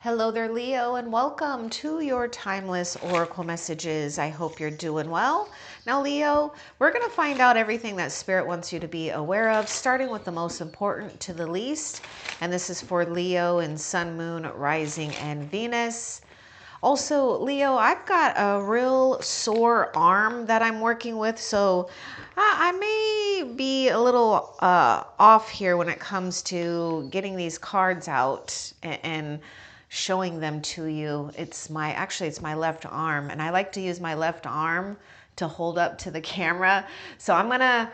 Hello there, Leo, and welcome to your timeless oracle messages. I hope you're doing well. Now, Leo, we're going to find out everything that Spirit wants you to be aware of, starting with the most important to the least. And this is for Leo and Sun, Moon, Rising, and Venus. Also, Leo, I've got a real sore arm that I'm working with, so I may be a little off here when it comes to getting these cards out and showing them to you. It's my left arm, and I like to use my left arm to hold up to the camera. So I'm gonna,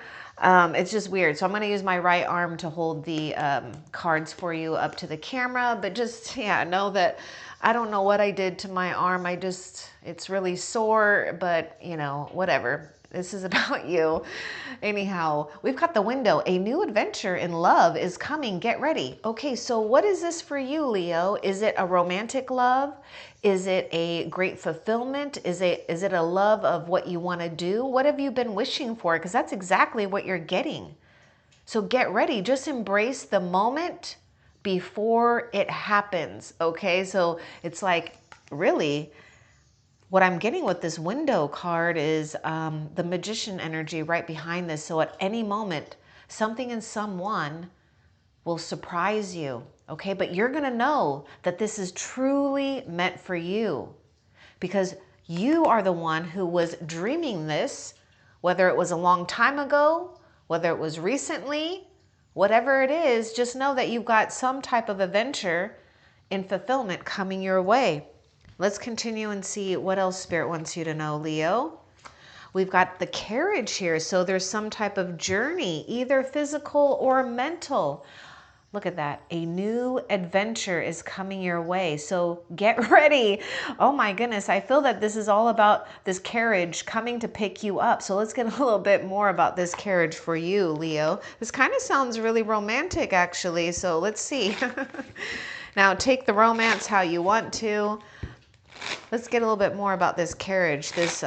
it's just weird. So I'm gonna use my right arm to hold the cards for you up to the camera, but just, yeah, know that I don't know what I did to my arm. It's really sore, but you know, whatever. This is about you. Anyhow, we've got the window. A new adventure in love is coming. Get ready. Okay, so what is this for you, Leo? Is it a romantic love? Is it a great fulfillment? Is it a love of what you want to do? What have you been wishing for? Because that's exactly what you're getting. So get ready. Just embrace the moment before it happens. Okay, so it's like, really, what I'm getting with this window card is the magician energy right behind this. So at any moment, something and someone will surprise you. Okay, but you're going to know that this is truly meant for you because you are the one who was dreaming this, whether it was a long time ago, whether it was recently, whatever it is, just know that you've got some type of adventure in fulfillment coming your way. Let's continue and see what else Spirit wants you to know, Leo. We've got the carriage here. So there's some type of journey, either physical or mental. Look at that. A new adventure is coming your way. So get ready. Oh my goodness. I feel that this is all about this carriage coming to pick you up. So let's get a little bit more about this carriage for you, Leo. This kind of sounds really romantic, actually. So let's see. Now take the romance how you want to. Let's get a little bit more about this carriage, this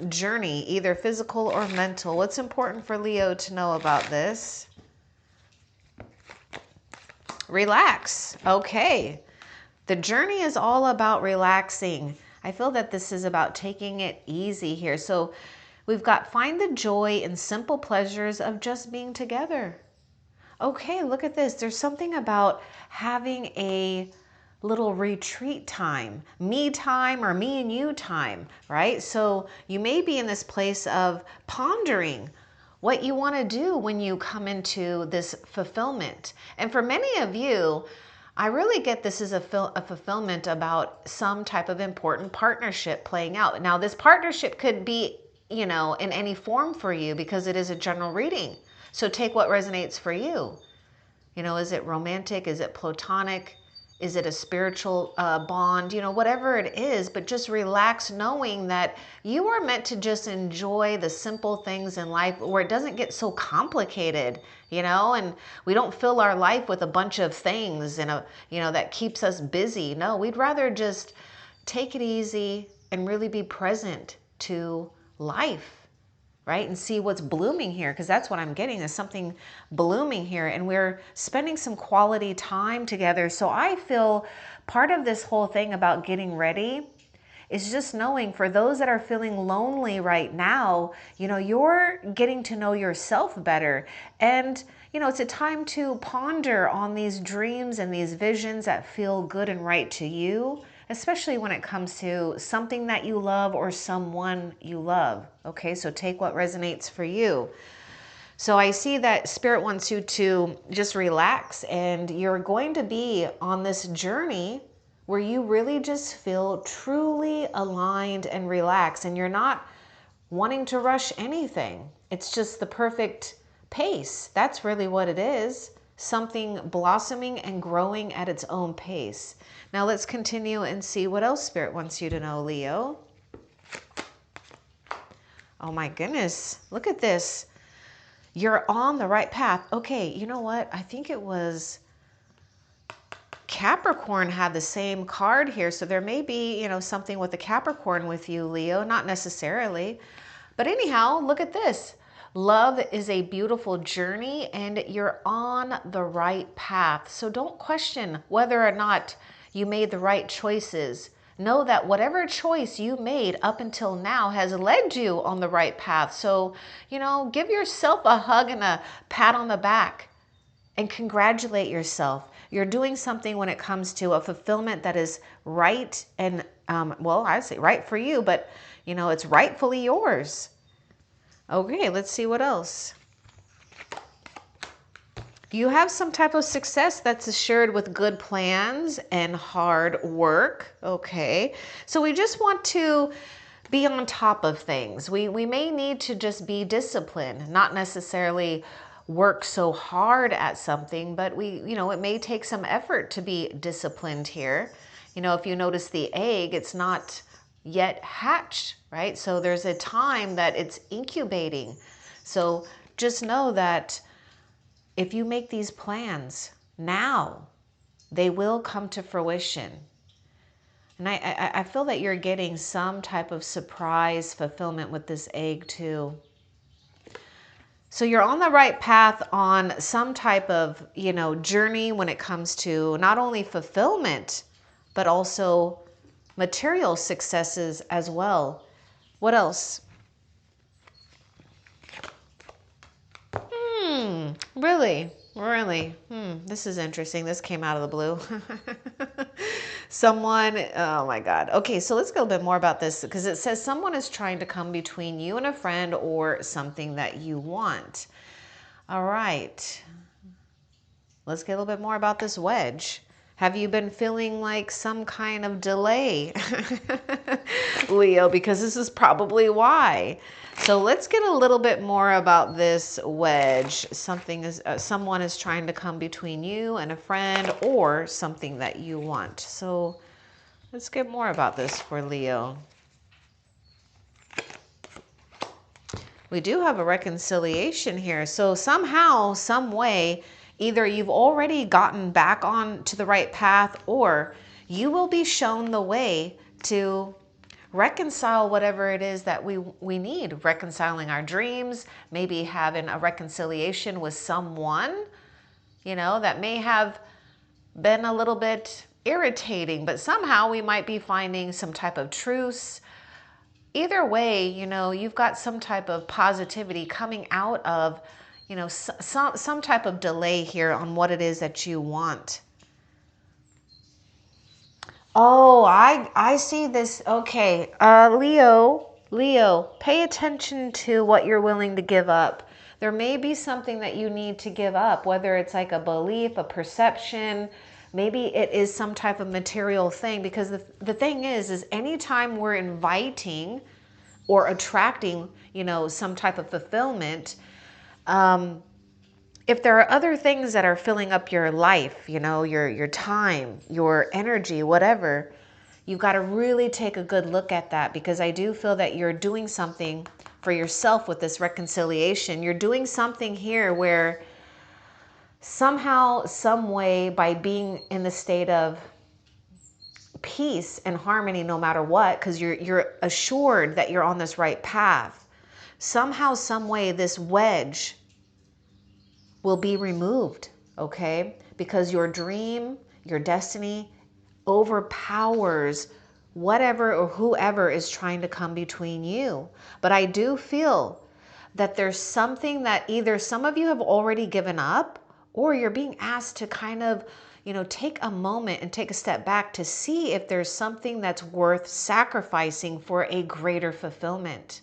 journey, either physical or mental. What's important for Leo to know about this? Relax. Okay. The journey is all about relaxing. I feel that this is about taking it easy here. So we've got find the joy in simple pleasures of just being together. Okay, look at this. There's something about having a little retreat time, me time or me and you time, right? So you may be in this place of pondering what you want to do when you come into this fulfillment. And for many of you, I really get this is a fulfillment about some type of important partnership playing out. Now, this partnership could be, you know, in any form for you because it is a general reading. So take what resonates for you. You know, is it romantic? Is it platonic? Is it a spiritual bond? You know, whatever it is, but just relax knowing that you are meant to just enjoy the simple things in life where it doesn't get so complicated, you know, and we don't fill our life with a bunch of things and, you know, that keeps us busy. No, we'd rather just take it easy and really be present to life. Right? And see what's blooming here, because that's what I'm getting is something blooming here, and we're spending some quality time together. So I feel part of this whole thing about getting ready is just knowing for those that are feeling lonely right now, you know, you're getting to know yourself better. And, you know, it's a time to ponder on these dreams and these visions that feel good and right to you, especially when it comes to something that you love or someone you love. Okay, so take what resonates for you. So I see that Spirit wants you to just relax, and you're going to be on this journey where you really just feel truly aligned and relaxed, and you're not wanting to rush anything. It's just the perfect pace. That's really what it is. Something blossoming and growing at its own pace. Now let's continue and see what else Spirit wants you to know, Leo. Oh my goodness, look at this. You're on the right path. Okay, you know what? I think it was Capricorn had the same card here. So there may be, you know, something with the Capricorn with you, Leo, not necessarily. But anyhow, look at this. Love is a beautiful journey and you're on the right path. So don't question whether or not You made the right choices. Know that whatever choice you made up until now has led you on the right path. So, give yourself a hug and a pat on the back and congratulate yourself. You're doing something when it comes to a fulfillment that is right and, well, I say right for you, but, it's rightfully yours. Okay, let's see what else. You have some type of success that's assured with good plans and hard work. Okay, so we just want to be on top of things. We may need to just be disciplined, not necessarily work so hard at something, but it may take some effort to be disciplined here. If you notice the egg, it's not yet hatched, right? So there's a time that it's incubating. So just know that if you make these plans now, they will come to fruition. And I feel that you're getting some type of surprise fulfillment with this egg too. So you're on the right path on some type of, journey when it comes to not only fulfillment, but also material successes as well. What else? Really? Really? This is interesting. This came out of the blue. Oh my God. Okay, so let's go a bit more about this because it says someone is trying to come between you and a friend or something that you want. All right. Let's get a little bit more about this wedge. Have you been feeling like some kind of delay, Leo? Because this is probably why. So let's get a little bit more about this wedge. Someone is trying to come between you and a friend or something that you want. So let's get more about this for Leo. We do have a reconciliation here. So somehow, some way, either you've already gotten back on to the right path or you will be shown the way to reconcile whatever it is that we need. Reconciling our dreams, maybe having a reconciliation with someone, that may have been a little bit irritating, but somehow we might be finding some type of truce. Either way, you've got some type of positivity coming out of, some type of delay here on what it is that you want. Oh, I see this. Okay. Leo, pay attention to what you're willing to give up. There may be something that you need to give up, whether it's like a belief, a perception, maybe it is some type of material thing, because the thing is anytime we're inviting or attracting, some type of fulfillment, if there are other things that are filling up your life, your time, your energy, whatever, you've got to really take a good look at that, because I do feel that you're doing something for yourself with this reconciliation. You're doing something here where somehow, some way, by being in the state of peace and harmony no matter what, because you're assured that you're on this right path, somehow, some way, this wedge will be removed, okay? Because your dream, your destiny overpowers whatever or whoever is trying to come between you. But I do feel that there's something that either some of you have already given up, or you're being asked to kind of, take a moment and take a step back to see if there's something that's worth sacrificing for a greater fulfillment.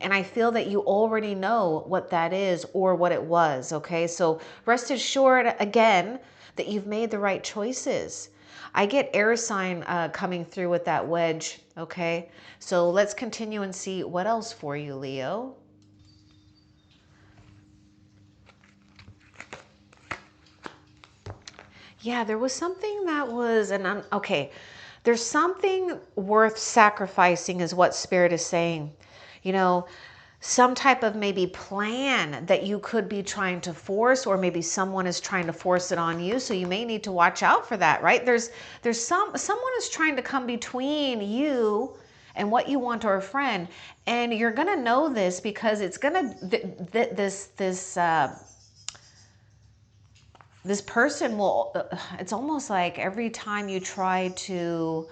And I feel that you already know what that is or what it was, okay? So rest assured, again, that you've made the right choices. I get air sign coming through with that wedge, okay? So let's continue and see what else for you, Leo. Yeah, there was something that was, okay, there's something worth sacrificing is what Spirit is saying. Some type of maybe plan that you could be trying to force, or maybe someone is trying to force it on you. So you may need to watch out for that, right? Someone is trying to come between you and what you want, or a friend. And you're going to know this because it's going to, this person will, it's almost like every time you try to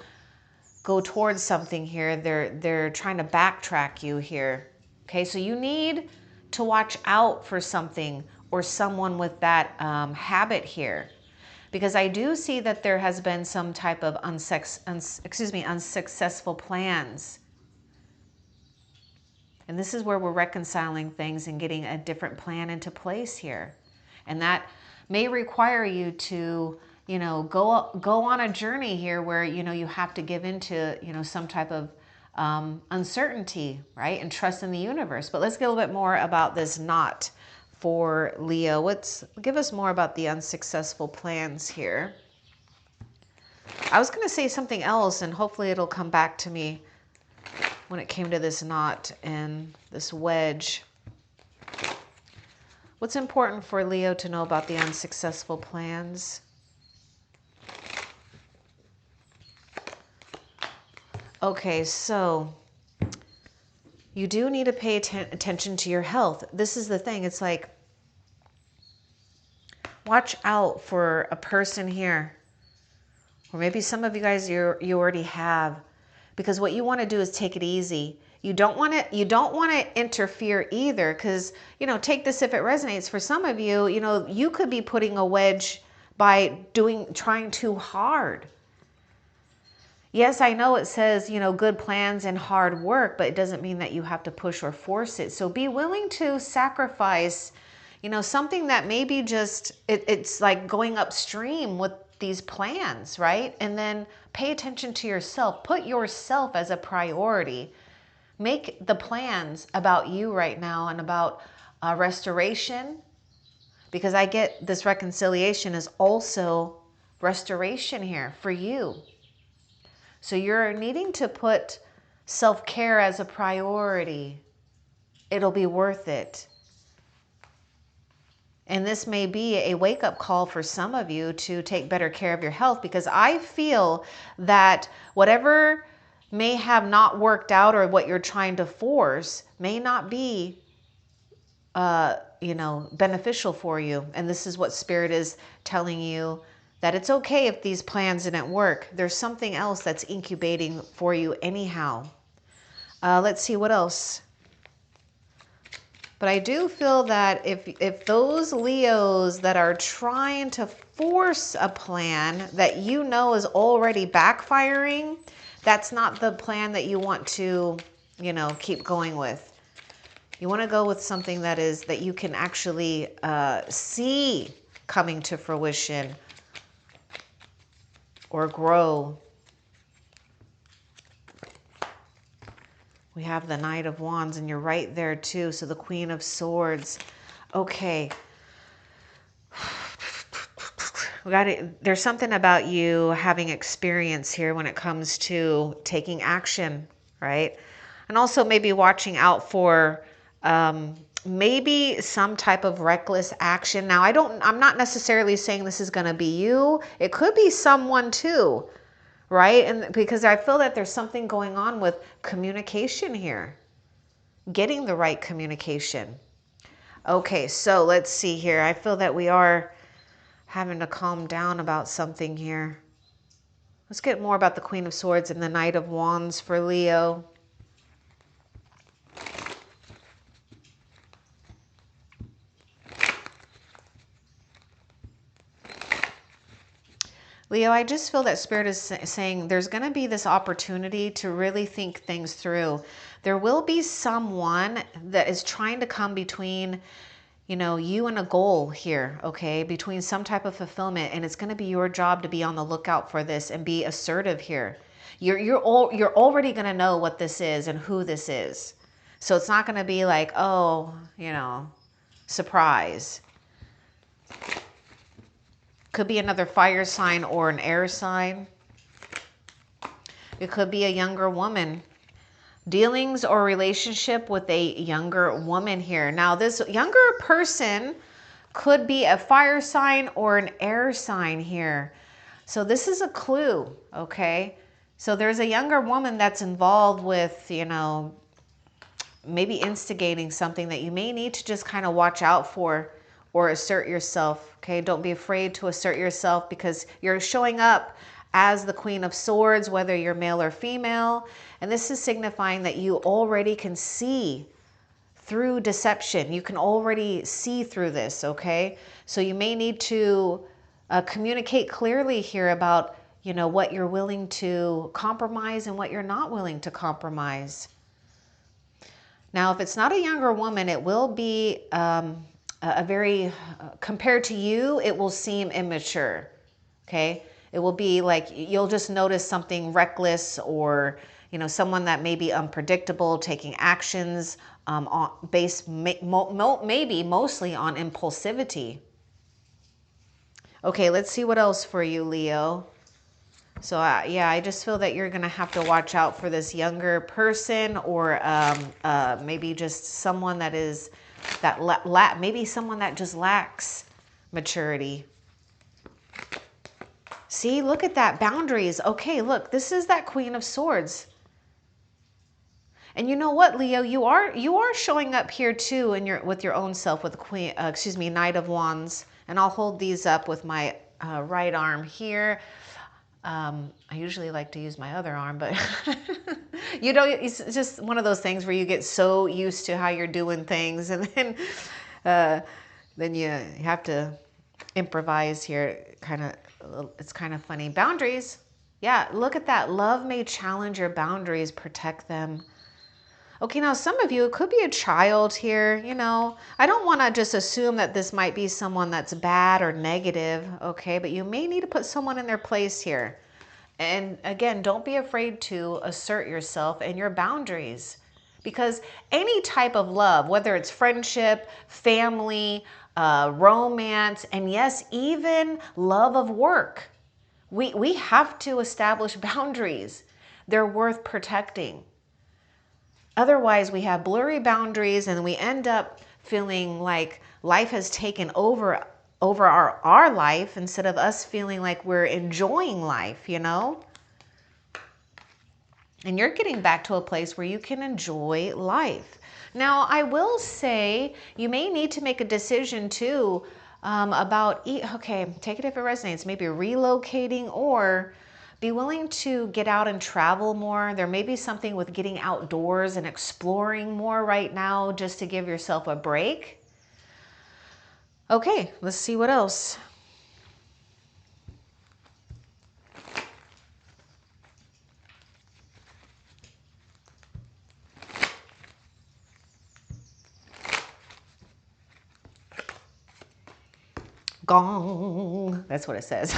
go towards something here, they're trying to backtrack you here. Okay, so you need to watch out for something or someone with that habit here, because I do see that there has been some type of unsuccessful plans. And this is where we're reconciling things and getting a different plan into place here. And that may require you to, go on a journey here where, you have to give into, some type of uncertainty, right? And trust in the universe. But let's get a little bit more about this knot for Leo. Give us more about the unsuccessful plans here. I was going to say something else, and hopefully it'll come back to me when it came to this knot and this wedge. What's important for Leo to know about the unsuccessful plans? Okay, so you do need to pay attention to your health. This is the thing. It's like, watch out for a person here. Or maybe some of you guys you already have. Because what you want to do is take it easy. You don't want to interfere either, because, take this if it resonates. For some of you, you could be putting a wedge by trying too hard. Yes, I know it says, good plans and hard work, but it doesn't mean that you have to push or force it. So be willing to sacrifice, something that maybe just, it's like going upstream with these plans, right? And then pay attention to yourself. Put yourself as a priority. Make the plans about you right now and about restoration, because I get this reconciliation is also restoration here for you. So you're needing to put self-care as a priority. It'll be worth it. And this may be a wake-up call for some of you to take better care of your health, because I feel that whatever may have not worked out or what you're trying to force may not be, beneficial for you. And this is what Spirit is telling you, that it's okay if these plans didn't work. There's something else that's incubating for you anyhow. Let's see what else. But I do feel that if those Leos that are trying to force a plan that is already backfiring, that's not the plan that you want to, keep going with. You want to go with something that you can actually see coming to fruition or grow. We have the Knight of Wands, and you're right there too. So the Queen of Swords. Okay. There's something about you having experience here when it comes to taking action, right? And also maybe watching out for maybe some type of reckless action. Now, I'm not necessarily saying this is going to be you. It could be someone too. Right? And because I feel that there's something going on with communication here. Getting the right communication. Okay, so let's see here. I feel that we are having to calm down about something here. Let's get more about the Queen of Swords and the Knight of Wands for Leo. Leo, I just feel that Spirit is saying there's going to be this opportunity to really think things through. There will be someone that is trying to come between, you and a goal here, okay? Between some type of fulfillment, and it's going to be your job to be on the lookout for this and be assertive here. You're already going to know what this is and who this is. So it's not going to be like, oh, surprise. Could be another fire sign or an air sign. It could be a younger woman. Dealings or relationship with a younger woman here. Now, this younger person could be a fire sign or an air sign here. So this is a clue, okay? So there's a younger woman that's involved with, maybe instigating something that you may need to just kind of watch out for or assert yourself. Okay, don't be afraid to assert yourself because you're showing up as the Queen of Swords, whether you're male or female. And this is signifying that you already can see through deception. You can already see through this, okay? So you may need to communicate clearly here about, you know, what you're willing to compromise and what you're not willing to compromise. Now, if it's not a younger woman, it will be a very, compared to you, it will seem immature, okay? It will be like, you'll just notice something reckless, or, you know, someone that may be unpredictable, taking actions on based, maybe mostly on impulsivity. Okay, let's see what else for you, Leo. So yeah, I just feel that you're going to have to watch out for this younger person, or maybe just someone that is, maybe someone that just lacks maturity. See, look at that, boundaries. Okay, look, this is that Queen of Swords. And you know what, Leo, you are showing up here too in with your own self, with Queen, Knight of Wands. And I'll hold these up with my right arm here. I usually like to use my other arm, but you know, it's just one of those things where you get so used to how you're doing things, and then you have to improvise here. It's kind of funny. Boundaries. Yeah, look at that. Love may challenge your boundaries, protect them. Okay, now some of you, it could be a child here, you know. I don't want to just assume that this might be someone that's bad or negative, okay? But you may need to put someone in their place here. And again, don't be afraid to assert yourself and your boundaries. Because any type of love, whether it's friendship, family, romance, and yes, even love of work, we have to establish boundaries. They're worth protecting. Otherwise, we have blurry boundaries, and we end up feeling like life has taken over our life, instead of us feeling like we're enjoying life, you know? And you're getting back to a place where you can enjoy life. Now, I will say you may need to make a decision too about, okay, take it if it resonates, maybe relocating, or be willing to get out and travel more. There may be something with getting outdoors and exploring more right now, just to give yourself a break. Okay, let's see what else. Gong. That's what it says.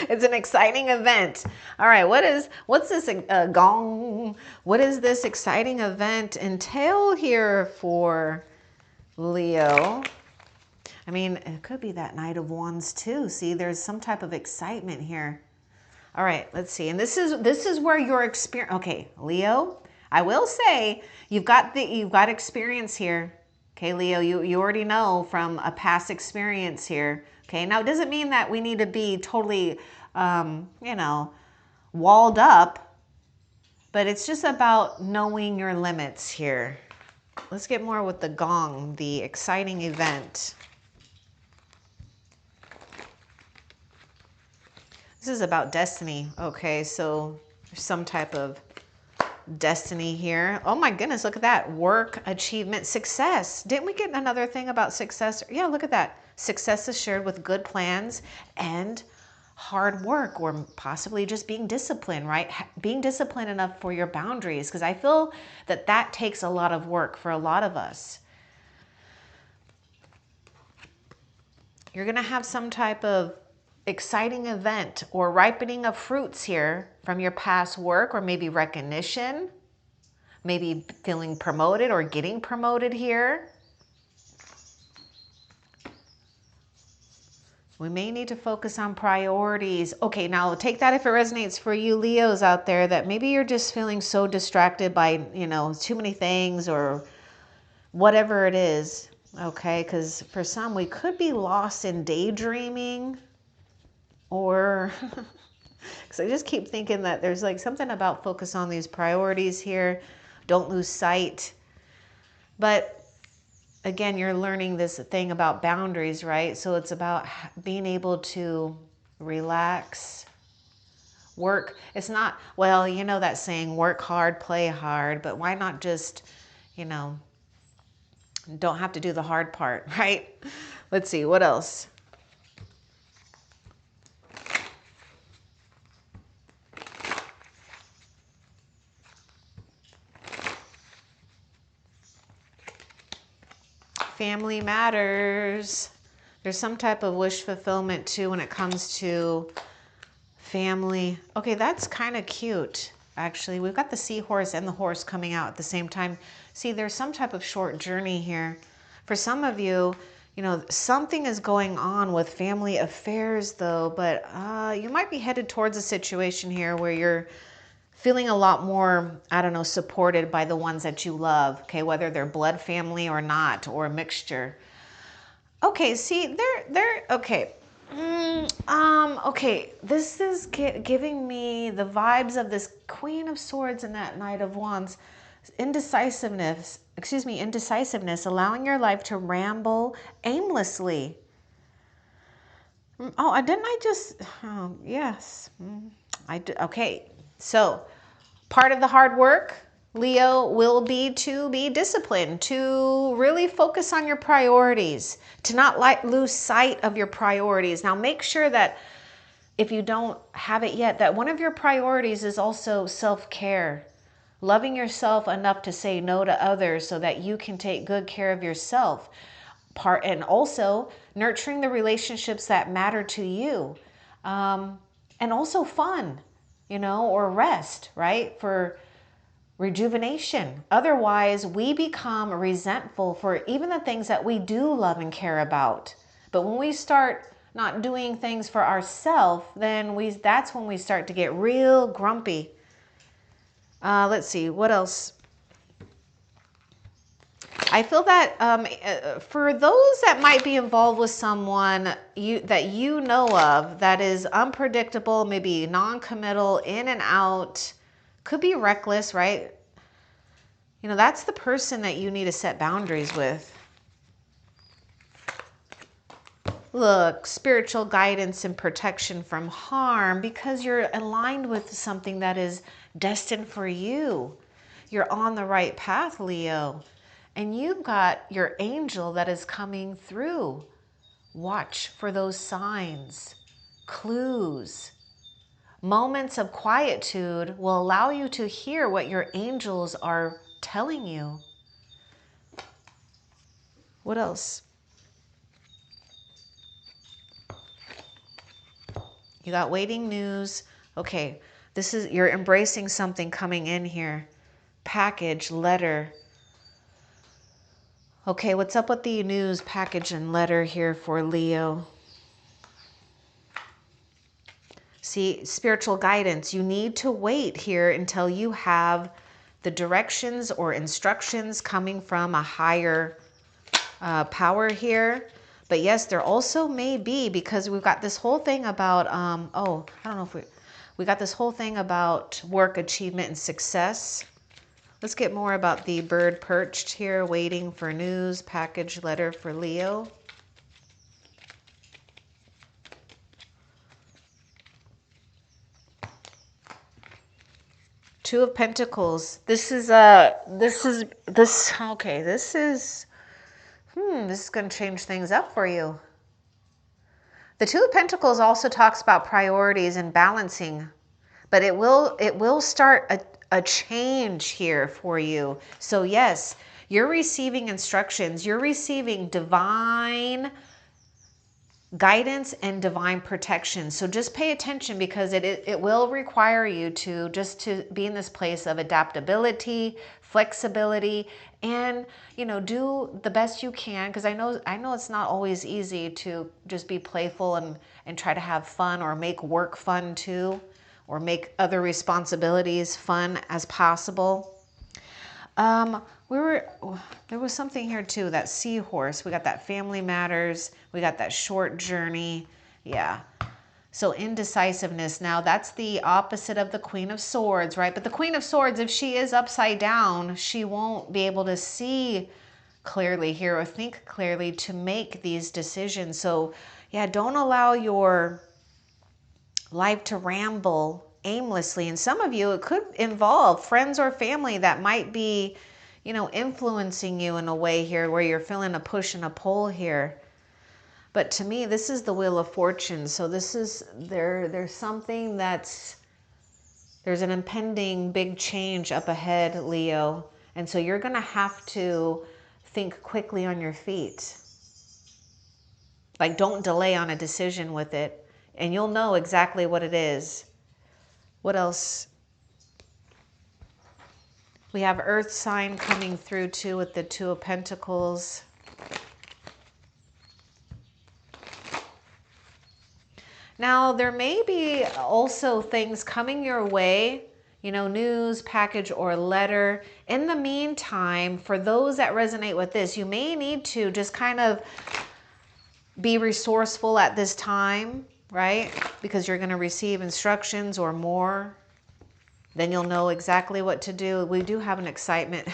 It's an exciting event. All right, what's this gong? What does this exciting event entail here for Leo? I mean, it could be that Knight of Wands too. See, there's some type of excitement here. All right, let's see. And this is where your experience. Okay, Leo, I will say you've got experience here. Okay, Leo, you already know from a past experience here. Okay, now it doesn't mean that we need to be totally, you know, walled up, but it's just about knowing your limits here. Let's get more with the gong, the exciting event. This is about destiny. Okay, so there's some type of destiny here. Oh my goodness, look at that. Work, achievement, success. Didn't we get another thing about success? Yeah, look at that. Success is shared with good plans and hard work, or possibly just being disciplined, right? Being disciplined enough for your boundaries, because I feel that that takes a lot of work for a lot of us. You're going to have some type of exciting event or ripening of fruits here from your past work, or maybe recognition, maybe feeling promoted or getting promoted here. We may need to focus on priorities. Okay, now take that if it resonates for you Leos out there, that maybe you're just feeling so distracted by, you know, too many things or whatever it is. Okay, because for some, we could be lost in daydreaming, or because I just keep thinking that there's like something about focus on these priorities here. Don't lose sight. But again, you're learning this thing about boundaries, right? So it's about being able to relax, work. It's not, well, you know that saying, work hard, play hard, but why not just, you know, don't have to do the hard part, right? Let's see, what else? Family matters. There's some type of wish fulfillment too when it comes to family. Okay, that's kind of cute. Actually, we've got the seahorse and the horse coming out at the same time. See, there's some type of short journey here. For some of you, you know, something is going on with family affairs though, but you might be headed towards a situation here where you're feeling a lot more, I don't know, supported by the ones that you love, okay, whether they're blood family or not, or a mixture. Okay, see, okay. Okay, this is giving me the vibes of this Queen of Swords and that Knight of Wands. Indecisiveness, allowing your life to ramble aimlessly. Oh, didn't I just, yes. Okay, so part of the hard work, Leo, will be to be disciplined, to really focus on your priorities, to not lose sight of your priorities. Now, make sure that if you don't have it yet, that one of your priorities is also self-care, loving yourself enough to say no to others so that you can take good care of yourself. And also nurturing the relationships that matter to you. And also fun, you know, or rest, right? For rejuvenation. Otherwise, we become resentful for even the things that we do love and care about. But when we start not doing things for ourselves, then that's when we start to get real grumpy. Let's see, what else? I feel that for those that might be involved with someone that you know of that is unpredictable, maybe non-committal, in and out, could be reckless, right? You know, that's the person that you need to set boundaries with. Look, spiritual guidance and protection from harm because you're aligned with something that is destined for you. You're on the right path, Leo. And you've got your angel that is coming through. Watch for those signs, clues. Moments of quietude will allow you to hear what your angels are telling you. What else? You got waiting news. Okay, you're embracing something coming in here. Package, letter. Okay, what's up with the news, package, and letter here for Leo? See, spiritual guidance. You need to wait here until you have the directions or instructions coming from a higher power here. But yes, there also may be, because we've got this whole thing about, I don't know if we got this whole thing about work, achievement, and success. Let's get more about the bird perched here, waiting for news, package, letter for Leo. Two of Pentacles. This is going to change things up for you. The Two of Pentacles also talks about priorities and balancing, but it will start a change here for you. So yes, you're receiving instructions. You're receiving divine guidance and divine protection. So just pay attention, because it will require you to be in this place of adaptability, flexibility, and do the best you can, because I know it's not always easy to just be playful and try to have fun, or make work fun too, or make other responsibilities fun as possible. There was something here too, that seahorse. We got that family matters. We got that short journey. Yeah. So indecisiveness. Now that's the opposite of the Queen of Swords, right? But the Queen of Swords, if she is upside down, she won't be able to see clearly here or think clearly to make these decisions. So yeah, don't allow your life to ramble aimlessly. And some of you, it could involve friends or family that might be, you know, influencing you in a way here where you're feeling a push and a pull here. But to me, this is the Wheel of Fortune. So this is, there's something there's an impending big change up ahead, Leo. And so you're going to have to think quickly on your feet. Like, don't delay on a decision with it. And you'll know exactly what it is. What else? We have Earth sign coming through too with the Two of Pentacles. Now, there may be also things coming your way, you know, news, package, or letter. In the meantime, for those that resonate with this, you may need to just kind of be resourceful at this time, right? Because you're going to receive instructions or more. Then you'll know exactly what to do. We do have an excitement.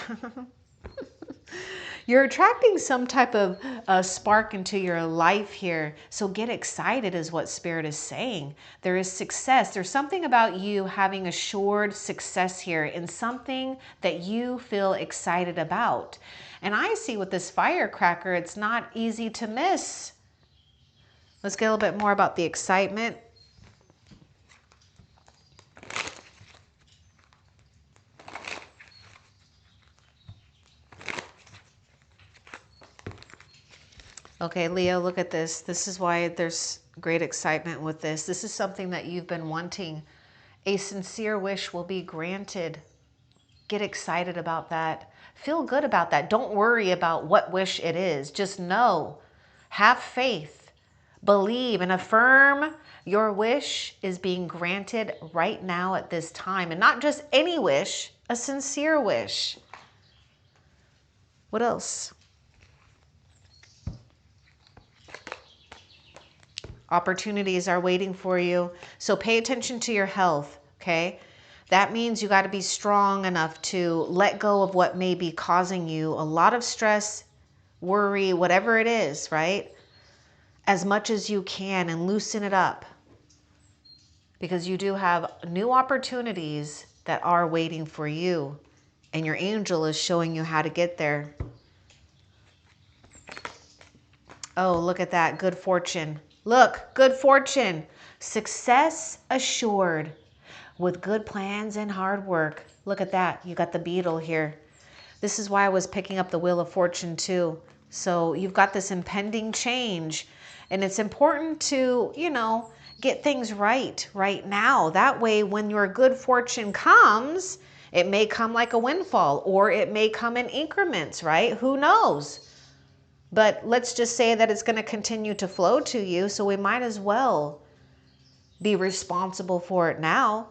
You're attracting some type of spark into your life here. So get excited is what Spirit is saying. There is success. There's something about you having assured success here in something that you feel excited about. And I see with this firecracker, it's not easy to miss. Let's get a little bit more about the excitement. Okay, Leo, look at this. This is why there's great excitement with this. This is something that you've been wanting. A sincere wish will be granted. Get excited about that. Feel good about that. Don't worry about what wish it is. Just know, have faith, believe, and affirm your wish is being granted right now at this time. And not just any wish, a sincere wish. What else? Opportunities are waiting for you. So pay attention to your health, okay? That means you got to be strong enough to let go of what may be causing you a lot of stress, worry, whatever it is, right? As much as you can and loosen it up. Because you do have new opportunities that are waiting for you. And your angel is showing you how to get there. Oh, look at that. Good fortune. Look, good fortune. Success assured with good plans and hard work. Look at that. You got the beetle here. This is why I was picking up the Wheel of Fortune too. So you've got this impending change. And it's important to, you know, get things right now. That way, when your good fortune comes, it may come like a windfall or it may come in increments, right? Who knows? But let's just say that it's going to continue to flow to you. So we might as well be responsible for it now.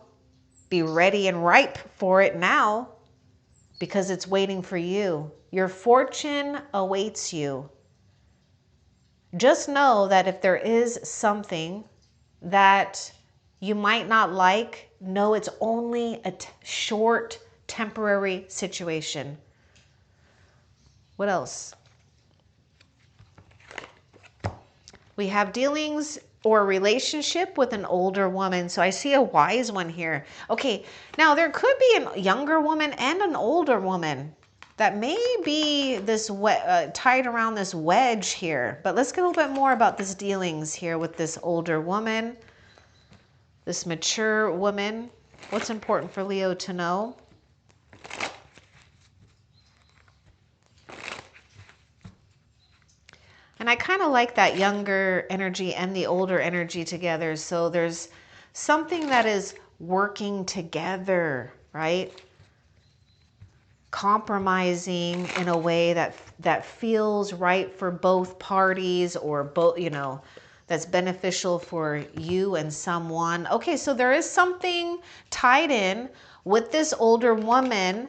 Be ready and ripe for it now because it's waiting for you. Your fortune awaits you. Just know that if there is something that you might not like, know it's only a short, temporary situation. What else? We have dealings or relationship with an older woman. So I see a wise one here. Okay, now there could be a younger woman and an older woman that may be this tied around this wedge here. But let's get a little bit more about this dealings here with this older woman, this mature woman. What's important for Leo to know? And I kind of like that younger energy and the older energy together. So there's something that is working together, right? Compromising in a way that feels right for both parties or both, you know, that's beneficial for you and someone. Okay, so there is something tied in with this older woman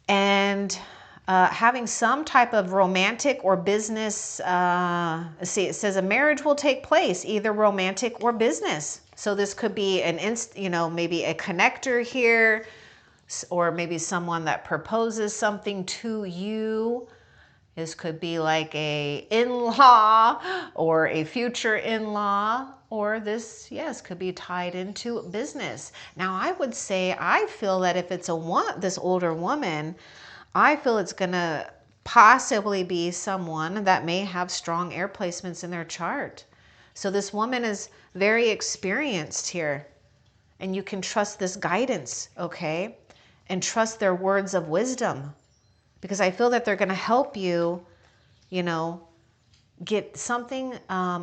and having some type of romantic or business, see, it says a marriage will take place, either romantic or business. So this could be you know, maybe a connector here. or maybe someone that proposes something to you. This could be like a in-law or a future in-law, or this, yes, could be tied into business. Now, I would say, I feel that if it's this older woman, I feel it's gonna possibly be someone that may have strong air placements in their chart. So this woman is very experienced here, and you can trust this guidance, okay? And trust their words of wisdom, because I feel that they're going to help you, you know, get something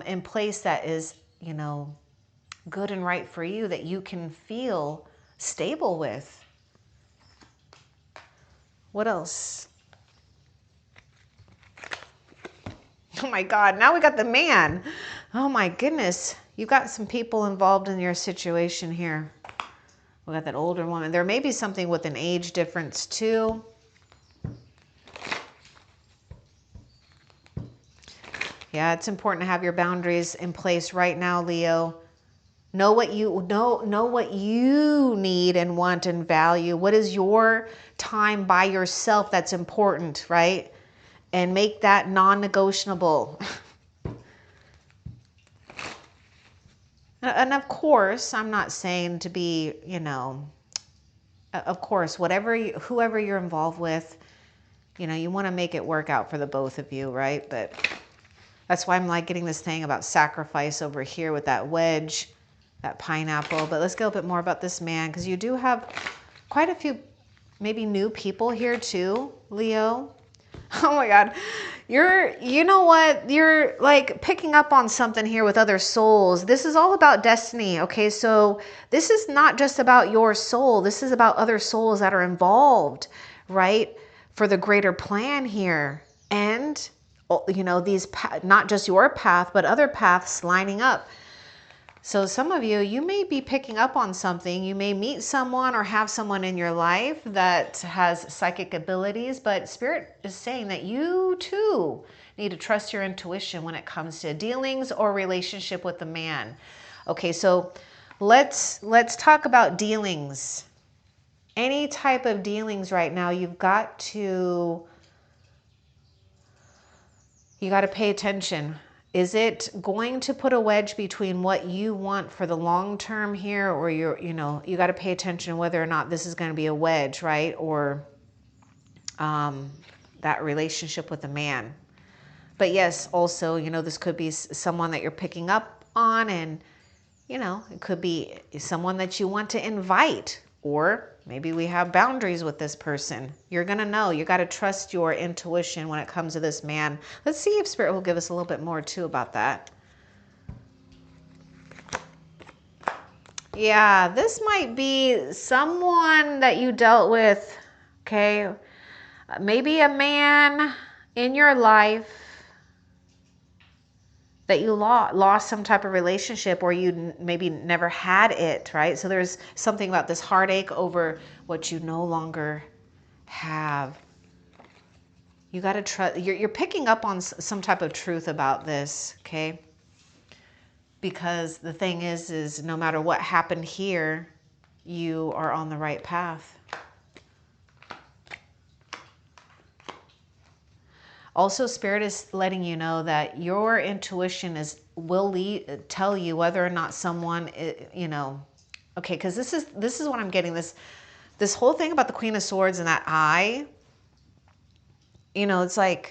in place that is, you know, good and right for you, that you can feel stable with. What else? Oh my God, now we got the man. Oh my goodness. You got some people involved in your situation here. We got that older woman. There may be something with an age difference too. Yeah, it's important to have your boundaries in place right now, Leo. Know what you need and want and value. What is your time by yourself that's important, right? And make that non-negotiable. And of course, I'm not saying to be, you know, of course, whoever you're involved with, you know, you want to make it work out for the both of you, right? But that's why I'm like getting this thing about sacrifice over here with that wedge, that pineapple. But let's go a bit more about this man, because you do have quite a few maybe new people here too, Leo. Oh my God. You know what? You're like picking up on something here with other souls. This is all about destiny. Okay. So this is not just about your soul. This is about other souls that are involved, right? For the greater plan here. And, you know, these, not just your path, but other paths lining up. So some of you, you may be picking up on something. You may meet someone or have someone in your life that has psychic abilities, but Spirit is saying that you too need to trust your intuition when it comes to dealings or relationship with a man. Okay, so let's talk about dealings. Any type of dealings right now, you got to pay attention. Is it going to put a wedge between what you want for the long term here, or you got to pay attention whether or not this is going to be a wedge, right? Or that relationship with a man. But yes, also, you know, this could be someone that you're picking up on, and, you know, it could be someone that you want to invite, or maybe we have boundaries with this person. You're going to know. You got to trust your intuition when it comes to this man. Let's see if Spirit will give us a little bit more too about that. Yeah, this might be someone that you dealt with, okay? Maybe a man in your life that you lost some type of relationship, or you maybe never had it, right? So there's something about this heartache over what you no longer have. You got to trust. You're picking up on some type of truth about this, okay? Because the thing is no matter what happened here, you are on the right path. Also, Spirit is letting you know that your intuition will tell you whether or not someone, you know, okay, because this is what I'm getting, this whole thing about the Queen of Swords and that eye, you know, it's like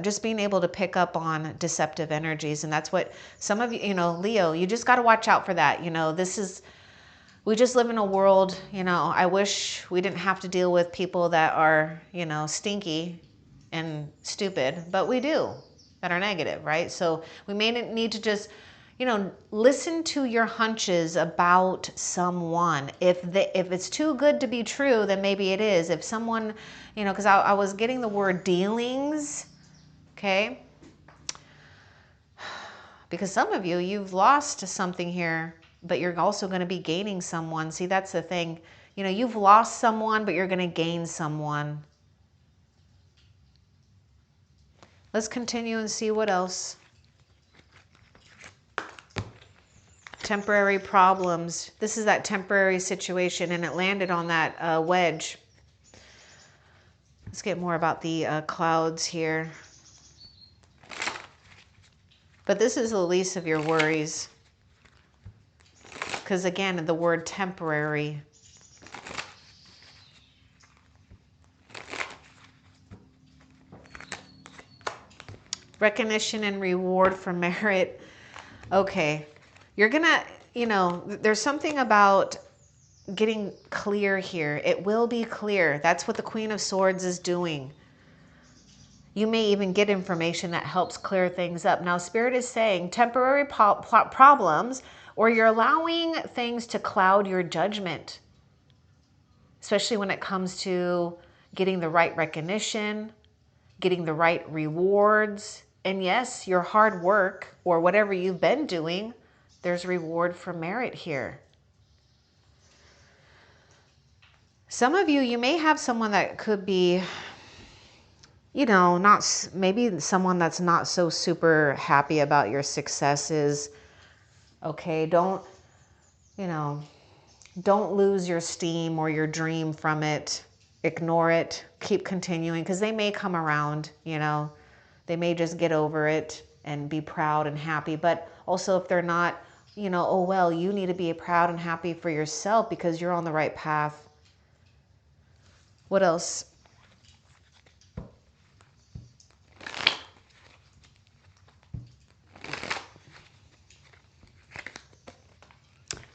just being able to pick up on deceptive energies. And that's what some of you, you know, Leo, you just got to watch out for that. You know, we just live in a world, you know, I wish we didn't have to deal with people that are, you know, stinky and stupid, but we do, that are negative, right? So we may need to just, you know, listen to your hunches about someone. If it's too good to be true, then maybe it is. If someone, you know, because I was getting the word dealings, okay? Because some of you, you've lost something here, but you're also going to be gaining someone. See, that's the thing. You know, you've lost someone, but you're going to gain someone. Let's continue and see what else. Temporary problems. This is that temporary situation, and it landed on that wedge. Let's get more about the clouds here. But this is the least of your worries. Because again, the word temporary. Recognition and reward for merit. Okay. You're gonna, there's something about getting clear here. It will be clear. That's what the Queen of Swords is doing. You may even get information that helps clear things up. Now, Spirit is saying temporary problems, or you're allowing things to cloud your judgment, especially when it comes to getting the right recognition, getting the right rewards. And yes, your hard work or whatever you've been doing, there's reward for merit here. Some of you, you may have someone that could be, not maybe someone that's not so super happy about your successes. Okay, don't lose your steam or your dream from it. Ignore it. Keep continuing, because they may come around, They may just get over it and be proud and happy. But also if they're not, oh well, you need to be proud and happy for yourself because you're on the right path. What else?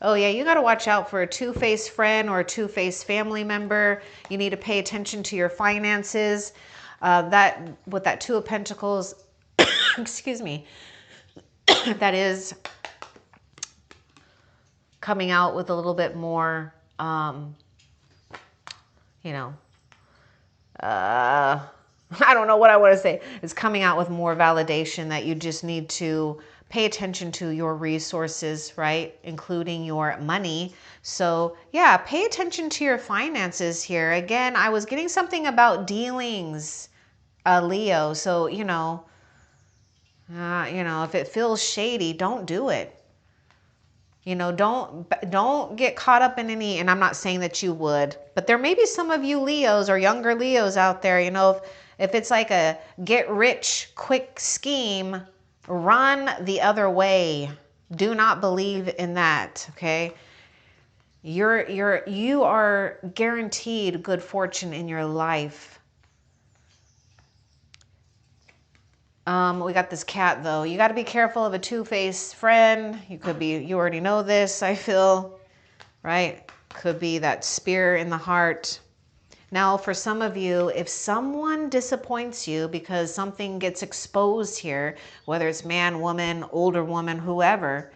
Oh yeah, you got to watch out for a two-faced friend or a two-faced family member. You need to pay attention to your finances. That with that Two of Pentacles, excuse me, that is coming out with a little bit more, I don't know what I want to say. It's coming out with more validation that you just need to pay attention to your resources, right? Including your money. So yeah, pay attention to your finances here. Again, I was getting something about dealings, Leo. So, if it feels shady, don't do it. Don't get caught up in any, and I'm not saying that you would, but there may be some of you Leos or younger Leos out there, if it's like a get rich quick scheme, run the other way. Do not believe in that, okay? You are guaranteed good fortune in your life. We got this cat though. You got to be careful of a two-faced friend. You already know this, I feel, right? Could be that spear in the heart. Now, for some of you, if someone disappoints you because something gets exposed here, whether it's man, woman, older woman, whoever,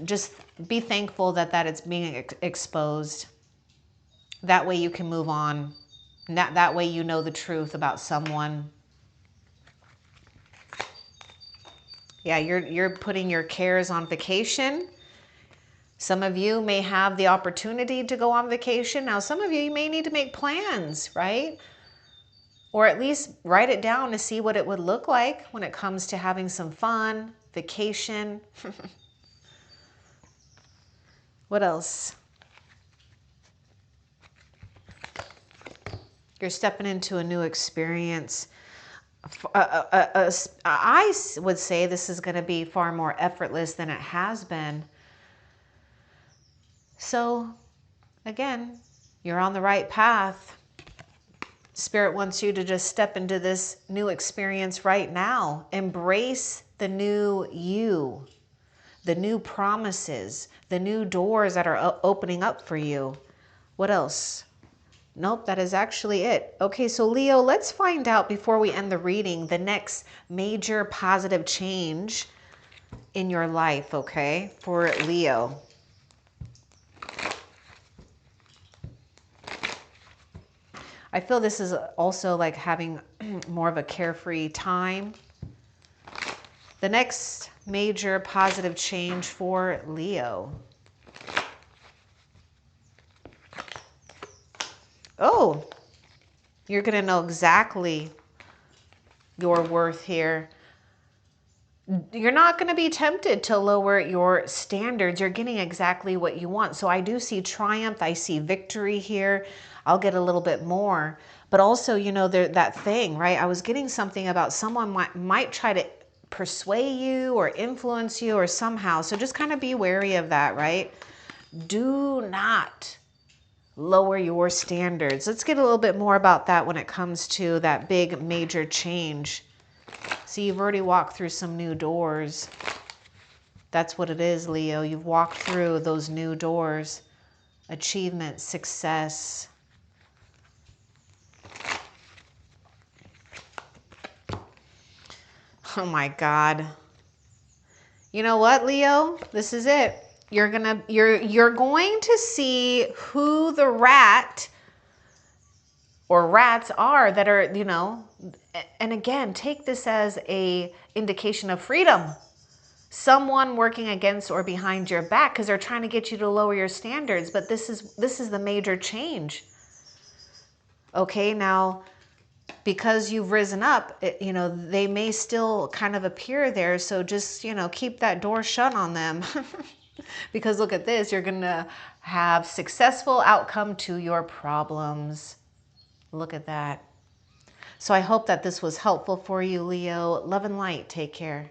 just be thankful that it's being exposed. That way you can move on. That way you know the truth about someone. Yeah, you're putting your cares on vacation. Some of you may have the opportunity to go on vacation. Now, some of you may need to make plans, right? Or at least write it down to see what it would look like when it comes to having some fun, vacation. What else? You're stepping into a new experience. I would say this is going to be far more effortless than it has been. So, again, you're on the right path. Spirit wants you to just step into this new experience right now. Embrace the new you, the new promises, the new doors that are opening up for you. What else? Nope, that is actually it. Okay, so Leo, let's find out before we end the reading the next major positive change in your life, okay, for Leo. I feel this is also like having more of a carefree time. The next major positive change for Leo. Oh, you're going to know exactly your worth here. you're not going to be tempted to lower your standards. You're getting exactly what you want. So I do see triumph. I see victory here. I'll get a little bit more. But also, you know, that thing, right? I was getting something about someone might try to persuade you or influence you or somehow. So just kind of be wary of that, right? Do not lower your standards. Let's get a little bit more about that when it comes to that big major change. See, you've already walked through some new doors. That's what it is, Leo. You've walked through those new doors. Achievement, success. Oh my God. You know what, Leo? This is it. You're going to see who the rat or rats are that are, you know, and again, take this as a indication of freedom. Someone working against or behind your back because they're trying to get you to lower your standards. But this is the major change. Okay, now, because you've risen up, you know, they may still kind of appear there. So just, you know, keep that door shut on them. Because look at this, you're going to have successful outcome to your problems. Look at that. So I hope that this was helpful for you, Leo. Love and light. Take care.